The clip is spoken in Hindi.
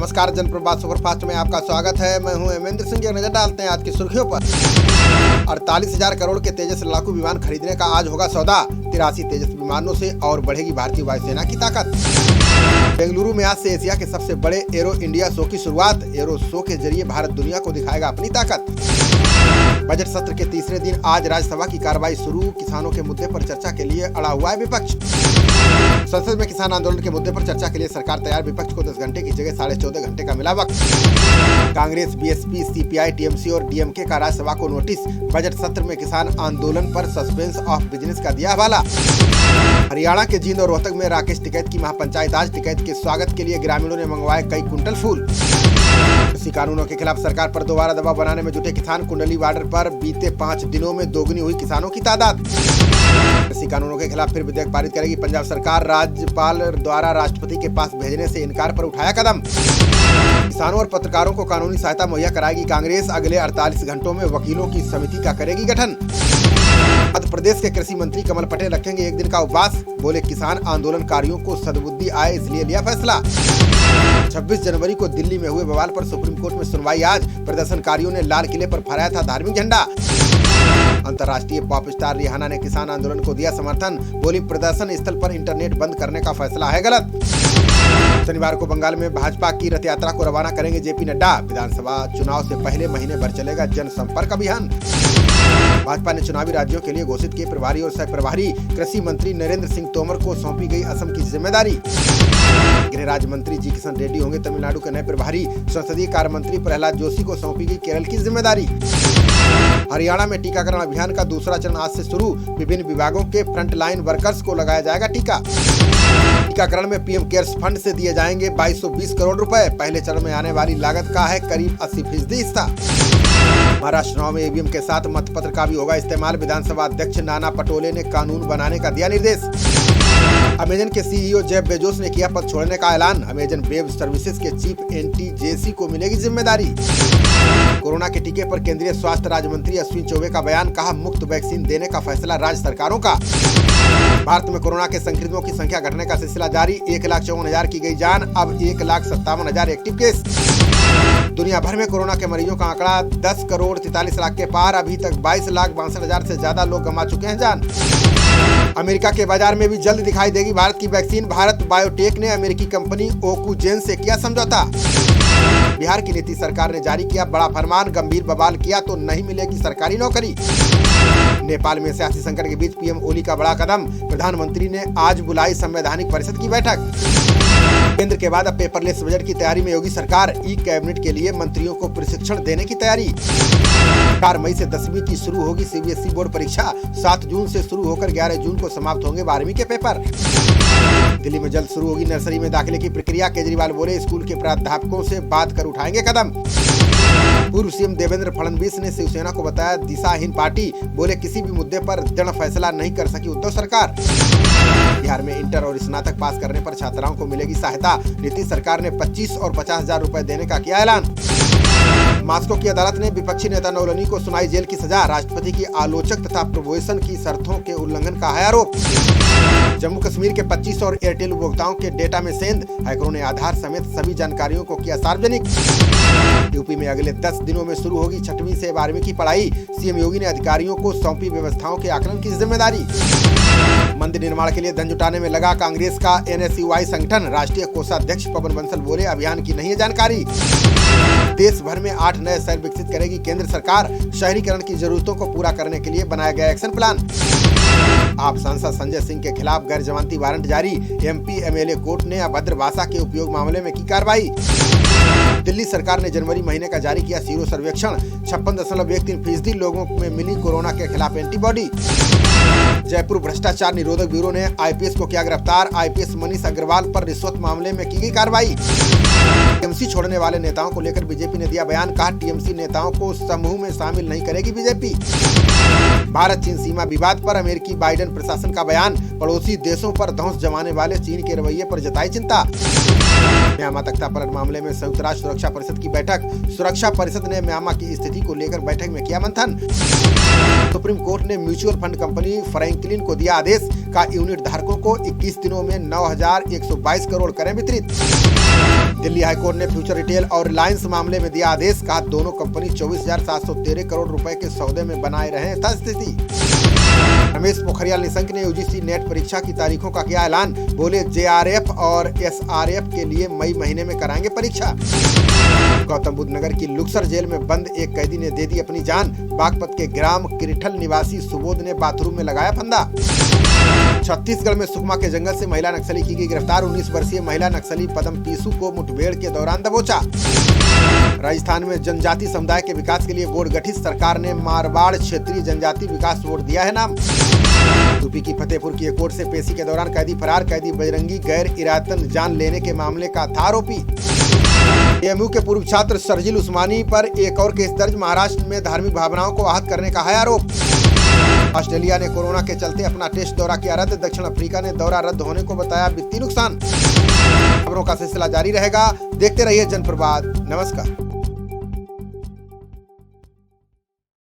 नमस्कार, जनप्रवाद सुपरफास्ट में आपका स्वागत है। मैं हूं हेमेंद्र सिंह। नजर डालते हैं आज की सुर्खियों पर। 48,000 करोड़ के तेजस लड़ाकू विमान खरीदने का आज होगा सौदा। 83 तेजस विमानों से और बढ़ेगी भारतीय वायुसेना की ताकत। बेंगलुरु में आज से एशिया के सबसे बड़े एरो इंडिया शो की शुरुआत। एरो शो के जरिए भारत दुनिया को दिखाएगा अपनी ताकत। बजट सत्र के तीसरे दिन आज राज्यसभा की कार्रवाई शुरू। किसानों के मुद्दे पर चर्चा के लिए अड़ा हुआ है विपक्ष। संसद में किसान आंदोलन के मुद्दे पर चर्चा के लिए सरकार तैयार। विपक्ष को 10 घंटे की जगह 14.5 घंटे का मिला वक्त। कांग्रेस, बीएसपी, सीपीआई, टीएमसी और डीएमके का राज्यसभा को नोटिस। बजट सत्र में किसान आंदोलन पर सस्पेंस ऑफ बिजनेस का दिया हवाला। हरियाणा के जींद और रोहतक में राकेश टिकैत की महापंचायत। आज टिकैत के स्वागत के लिए ग्रामीणों ने मंगवाए कई कुंटल फूल। कृषि कानूनों के खिलाफ सरकार पर दोबारा दबाव बनाने में जुटे किसान। कुंडली बॉर्डर पर बीते 5 दिनों में दोगुनी हुई किसानों की तादाद। कृषि कानूनों के खिलाफ फिर विधेयक पारित करेगी पंजाब सरकार। राज्यपाल द्वारा राष्ट्रपति के पास भेजने से इनकार पर उठाया कदम। किसानों और पत्रकारों को कानूनी सहायता मुहैया कराएगी कांग्रेस। अगले 48 घंटों में वकीलों की समिति का करेगी गठन। मध्य प्रदेश के कृषि मंत्री कमल पटेल रखेंगे 1 दिन का उपवास। बोले किसान आंदोलनकारियों को सद्बुद्धि आए इसलिए लिया फैसला। 26 जनवरी को दिल्ली में हुए बवाल पर सुप्रीम कोर्ट में सुनवाई आज। प्रदर्शनकारियों ने लाल किले पर फहराया था धार्मिक झंडा। अंतर्राष्ट्रीय पॉप स्टार रिहाना ने किसान आंदोलन को दिया समर्थन। बोली प्रदर्शन स्थल पर इंटरनेट बंद करने का फैसला है गलत। शनिवार को बंगाल में भाजपा की रथ यात्रा को रवाना करेंगे जेपी नड्डा। विधानसभा चुनाव से पहले महीने भर चलेगा जनसंपर्क अभियान। भाजपा ने चुनावी राज्यों के लिए घोषित किए प्रभारी और सह प्रभारी। कृषि मंत्री नरेंद्र सिंह तोमर को सौंपी गई असम की जिम्मेदारी। गृह राज्य मंत्री जी किशन रेड्डी होंगे तमिलनाडु के नए प्रभारी। संसदीय कार्य मंत्री प्रहलाद जोशी को सौंपी गई केरल की जिम्मेदारी। हरियाणा में टीकाकरण अभियान का दूसरा चरण आज से शुरू। विभिन्न विभागों के फ्रंटलाइन वर्कर्स को लगाया जाएगा टीका। टीकाकरण में पीएम केयर्स फंड से दिए जाएंगे 2220 करोड़ रुपए। पहले चरण में आने वाली लागत का है करीब 80% हिस्सा। महाराष्ट्र चुनाव में ईवीएम के साथ मतपत्र का भी होगा इस्तेमाल। विधानसभा अध्यक्ष नाना पटोले ने कानून बनाने का दिया निर्देश। अमेजन के सीईओ जेफ बेजोस ने किया पद छोड़ने का ऐलान। अमेजन वेब सर्विसेज के चीफ एनटीजेसी को मिलेगी जिम्मेदारी। कोरोना के टीके पर केंद्रीय स्वास्थ्य राज्य मंत्री अश्विनी चौबे का बयान। कहा मुफ्त वैक्सीन देने का फैसला राज्य सरकारों का। भारत में कोरोना के संक्रमितों की संख्या घटने का सिलसिला जारी। 1,54,000 की गई जान। अब 1,57,000 एक्टिव केस। दुनिया भर में कोरोना के मरीजों का आंकड़ा 10 करोड़ 43 लाख के पार। अभी तक 22,62,000 से ज्यादा लोग गंवा चुके हैं जान। अमेरिका के बाजार में भी जल्द दिखाई देगी भारत की वैक्सीन। भारत बायोटेक ने अमेरिकी कंपनी ओकुजेन से किया समझौता। बिहार की नीतीश सरकार ने जारी किया बड़ा फरमान। गंभीर बवाल किया तो नहीं मिलेगी सरकारी नौकरी। नेपाल में सियासी संकट के बीच पीएम ओली का बड़ा कदम। प्रधानमंत्री ने आज बुलाई संवैधानिक परिषद की बैठक। केंद्र के बाद अब पेपरलेस बजट की तैयारी में योगी सरकार। ई कैबिनेट के लिए मंत्रियों को प्रशिक्षण देने की तैयारी। 4 मई से 10वीं की शुरू होगी सीबीएसई बोर्ड परीक्षा। 7 जून से शुरू होकर 11 जून को समाप्त होंगे 12वीं के पेपर। दिल्ली में जल्द शुरू होगी नर्सरी में दाखिले की प्रक्रिया। केजरीवाल बोले स्कूल के प्राध्यापकों से बात कर उठाएंगे कदम। पूर्व सीएम देवेंद्र फडणवीस ने शिवसेना को बताया दिशाहीन पार्टी। बोले किसी भी मुद्दे पर दृढ़ फैसला नहीं कर सकी उद्धव सरकार। बिहार में इंटर और स्नातक पास करने पर छात्राओं को मिलेगी सहायता। नीतीश सरकार ने 25 और 50,000 रुपए देने का किया ऐलान। मास्को की अदालत ने विपक्षी नेता नौलनी को सुनाई जेल की सजा। राष्ट्रपति की आलोचक तथा प्रोबेशन की शर्तों के उल्लंघन का है आरोप। जम्मू कश्मीर के 25 और एयरटेल उपभोक्ताओं के डेटा में सेंध। हैकरों ने आधार समेत सभी जानकारियों को किया सार्वजनिक। यूपी में अगले 10 दिनों में शुरू होगी 6वीं से 12वीं की पढ़ाई। सीएम योगी ने अधिकारियों को सौंपी व्यवस्थाओं के आकलन की जिम्मेदारी। मंदिर निर्माण के लिए धन जुटाने में लगा कांग्रेस का एनएसयूआई संगठन। राष्ट्रीय कोषाध्यक्ष पवन बंसल बोले अभियान की नहीं है जानकारी। देश भर में 8 नए शहर विकसित करेगी केंद्र सरकार। शहरीकरण की जरूरतों को पूरा करने के लिए बनाया गया एक्शन प्लान। आप सांसद संजय सिंह के खिलाफ गैर जमानती वारंट जारी। एमपी एमएलए कोर्ट ने अभद्र भाषा के उपयोग मामले में की कार्रवाई। दिल्ली सरकार ने जनवरी महीने का जारी किया सीरो सर्वेक्षण। 56.13% लोगों में मिली कोरोना के खिलाफ एंटीबॉडी। जयपुर भ्रष्टाचार निरोधक ब्यूरो ने आईपीएस को किया गिरफ्तार। आईपीएस मनीष अग्रवाल पर रिश्वत मामले में की गई कार्रवाई। टीएमसी छोड़ने वाले नेताओं को लेकर बीजेपी ने दिया बयान। कहा टीएमसी नेताओं को समूह में शामिल नहीं करेगी बीजेपी। भारत चीन सीमा विवाद पर अमेरिकी बाइडेन प्रशासन का बयान। पड़ोसी देशों पर धौंस जमाने वाले चीन के रवैये पर जताई चिंता। म्यांमार तख्तापलट मामले में संयुक्त राष्ट्र सुरक्षा परिषद की बैठक। सुरक्षा परिषद ने म्यांमार की स्थिति को लेकर बैठक में किया मंथन। सुप्रीम कोर्ट ने म्यूचुअल फंड कंपनी फ्रैंकलिन को दिया आदेश का यूनिट धारकों को 21 दिनों में 9,122 करोड़ करें वितरित। दिल्ली हाईकोर्ट ने फ्यूचर रिटेल और रिलायंस मामले में दिया आदेश, कहा दोनों कंपनी 24,713 करोड़ रुपए के सौदे में बनाए रहे यथास्थिति। रमेश पोखरियाल निशंक ने यूजीसी नेट परीक्षा की तारीखों का किया ऐलान, बोले जेआरएफ और एसआरएफ के लिए मई महीने में कराएंगे परीक्षा। गौतम बुद्ध नगर की लुक्सर जेल में बंद एक कैदी ने दे दी अपनी जान। बागपत के ग्राम किरिठल निवासी सुबोध ने बाथरूम में लगाया फंदा। छत्तीसगढ़ में सुकमा के जंगल से महिला नक्सली की गई गिरफ्तार। 19 वर्षीय महिला नक्सली पदम पीसू को मुठभेड़ के दौरान दबोचा। राजस्थान में जनजाति समुदाय के विकास के लिए बोर्ड गठित। सरकार ने मारवाड़ क्षेत्रीय जनजाति विकास बोर्ड दिया है नाम। यूपी की फतेहपुर की एक कोर्ट से पेशी के दौरान कैदी फरार। कैदी बजरंगी गैर इरादतन जान लेने के मामले का था आरोपी। एएमयू के पूर्व छात्र शर्जील उस्मानी पर एक और केस दर्ज। महाराष्ट्र में धार्मिक भावनाओं को आहत करने का है आरोप। ऑस्ट्रेलिया ने कोरोना के चलते अपना टेस्ट दौरा किया रद्द। दक्षिण अफ्रीका ने दौरा रद्द होने को बताया वित्तीय नुकसान। खबरों का सिलसिला जारी रहेगा, देखते रहिए जनप्रवाद। नमस्कार।